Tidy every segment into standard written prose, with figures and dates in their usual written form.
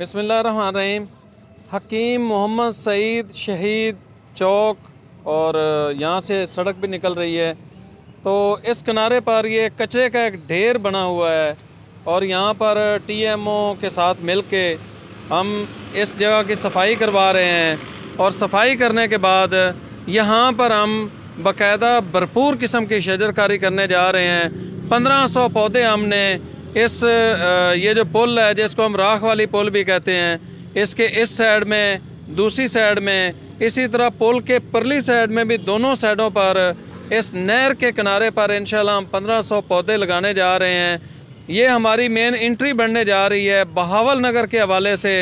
बिस्मिल्लाहिर्रहमानिर्रहीम। हकीम मोहम्मद सईद शहीद चौक और यहाँ से सड़क भी निकल रही है, तो इस किनारे पर ये कचरे का एक ढेर बना हुआ है और यहाँ पर टीएमओ के साथ मिल के हम इस जगह की सफाई करवा रहे हैं। और सफाई करने के बाद यहाँ पर हम बाकायदा भरपूर किस्म की शजरकारी करने जा रहे हैं। 1500 पौधे हमने इस ये जो पुल है जिसको हम राख वाली पुल भी कहते हैं, इसके इस साइड में, दूसरी साइड में, इसी तरह पुल के परली साइड में भी, दोनों साइडों पर इस नहर के किनारे पर इंशाल्लाह हम 1500 पौधे लगाने जा रहे हैं। ये हमारी मेन एंट्री बनने जा रही है बहावल नगर के हवाले से।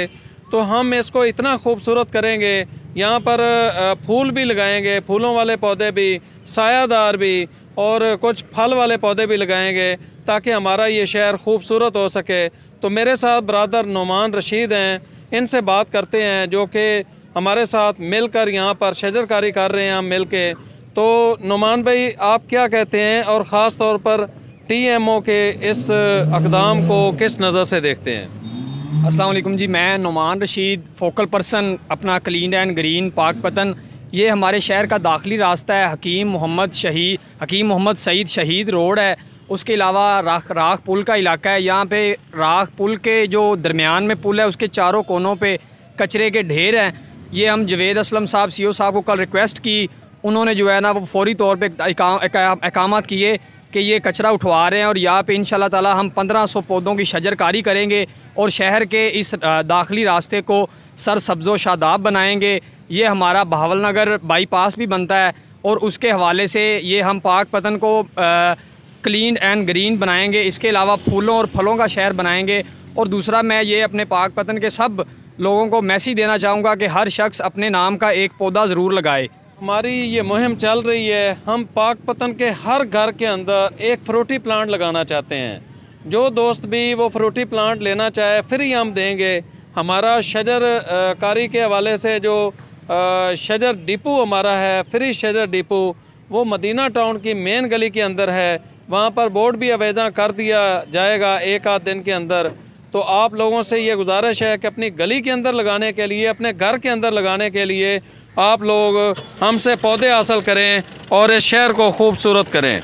तो हम इसको इतना खूबसूरत करेंगे, यहाँ पर फूल भी लगाएंगे, फूलों वाले पौधे भी, सायादार भी, और कुछ फल वाले पौधे भी लगाएंगे ताकि हमारा ये शहर खूबसूरत हो सके। तो मेरे साथ ब्रदर नुमान रशीद हैं, इनसे बात करते हैं जो कि हमारे साथ मिलकर यहाँ पर शजरकारी कर रहे हैं हम मिल के। तो नुमान भाई, आप क्या कहते हैं और ख़ास तौर पर टीएमओ के इस अक़दाम को किस नज़र से देखते हैं? अस्सलाम वालेकुम जी, मैं नुमान रशीद, फोकल पर्सन अपना क्लीन एंड ग्रीन पाकपतन। ये हमारे शहर का दाखिली रास्ता है, हकीम मोहम्मद सईद शहीद रोड है। उसके अलावा राख पुल का इलाका है। यहाँ पे राख पुल के जो दरमियान में पुल है उसके चारों कोनों पे कचरे के ढेर हैं। ये हम जवेद असलम साहब सीओ साहब को कल रिक्वेस्ट की, उन्होंने जो है ना वो फौरी तौर पे अहकामात किए कि ये कचरा उठवा रहे हैं और यहाँ पे इंशाल्लाह ताला हम 1500 पौधों की शजरकारी करेंगे और शहर के इस दाखिली रास्ते को सरसब्ज़ो शादाब बनाएंगे। ये हमारा बहावल नगर बाईपास भी बनता है और उसके हवाले से ये हम पाकपतन को क्लीन एंड ग्रीन बनाएंगे। इसके अलावा फूलों और फलों का शहर बनाएंगे। और दूसरा, मैं ये अपने पाकपतन के सब लोगों को मैसेज देना चाहूँगा कि हर शख्स अपने नाम का एक पौधा ज़रूर लगाए। हमारी ये मुहिम चल रही है, हम पाकपतन के हर घर के अंदर एक फ्रूटी प्लांट लगाना चाहते हैं। जो दोस्त भी वो फ्रूटी प्लांट लेना चाहे फ्री हम देंगे। हमारा शजर कारी के हवाले से जो शजर डिपो हमारा है, फ्री शजर डिपो, वो मदीना टाउन की मेन गली के अंदर है। वहाँ पर बोर्ड भी अवेजा कर दिया जाएगा एक आध दिन के अंदर। तो आप लोगों से ये गुजारिश है कि अपनी गली के अंदर लगाने के लिए, अपने घर के अंदर लगाने के लिए आप लोग हमसे पौधे हासिल करें और इस शहर को खूबसूरत करें।